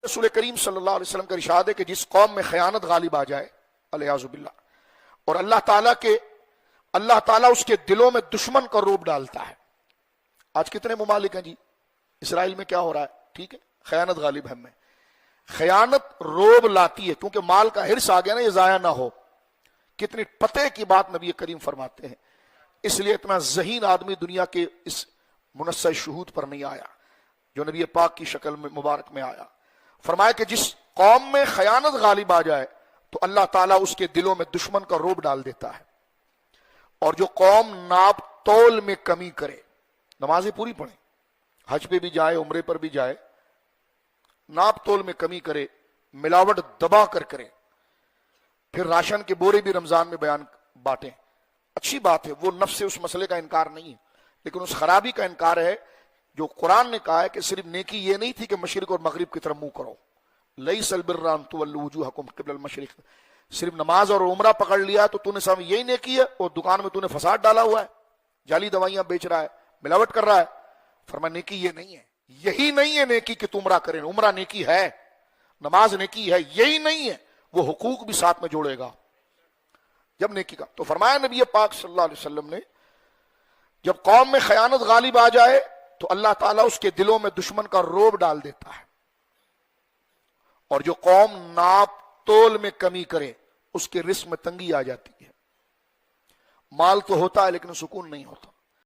رسول کریم صلی اللہ علیہ وسلم کا ارشاد ہے کہ جس قوم میں خیانت غالب آ جائے الیاذ باللہ، اور اللہ تعالیٰ اس کے دلوں میں دشمن کا روب ڈالتا ہے۔ آج کتنے ممالک ہیں جی، اسرائیل میں کیا ہو رہا ہے، ٹھیک ہے، خیانت غالب ہے، میں خیانت روب لاتی ہے، کیونکہ مال کا حرص آ گیا نا، یہ ضائع نہ ہو۔ کتنی پتے کی بات نبی کریم فرماتے ہیں، اس لیے اتنا ذہین آدمی دنیا کے اس منصع شہود پر نہیں آیا جو نبی پاک کی شکل میں مبارک میں آیا۔ فرمایا کہ جس قوم میں خیانت غالب آ جائے تو اللہ تعالیٰ اس کے دلوں میں دشمن کا روب ڈال دیتا ہے، اور جو قوم ناپ تول میں کمی کرے، نمازیں پوری پڑھیں، حج پہ بھی جائے، عمرے پر بھی جائے، ناپ تول میں کمی کرے، ملاوٹ دبا کر کرے، پھر راشن کے بورے بھی رمضان میں بانٹیں، اچھی بات ہے، وہ نفس سے اس مسئلے کا انکار نہیں ہے، لیکن اس خرابی کا انکار ہے جو قرآن نے کہا ہے کہ صرف نیکی یہ نہیں تھی کہ مشرق اور مغرب کی طرف منہ کرو، لیس البر ان تولوا وجوہکم قبل المشرق، صرف نماز اور عمرہ پکڑ لیا تو تو نے سامنے یہی نیکی ہے، اور دکان میں تو نے فساد ڈالا ہوا ہے، جعلی دوائیاں بیچ رہا ہے، ملاوٹ کر رہا ہے۔ فرمایا نیکی یہ نہیں ہے، یہی نہیں ہے نیکی کہ تم عمرہ کریں، عمرہ نیکی ہے، نماز نیکی ہے، یہی نہیں ہے، وہ حقوق بھی ساتھ میں جوڑے گا جب نیکی کا۔ تو فرمایا نبی پاک صلی اللہ علیہ وسلم نے جب قوم میں خیانت غالب آ جائے تو اللہ تعالیٰ اس کے دلوں میں دشمن کا روب ڈال دیتا ہے، اور جو قوم ناپ تول میں کمی کرے اس کے رزق میں تنگی آ جاتی ہے، مال تو ہوتا ہے لیکن سکون نہیں ہوتا۔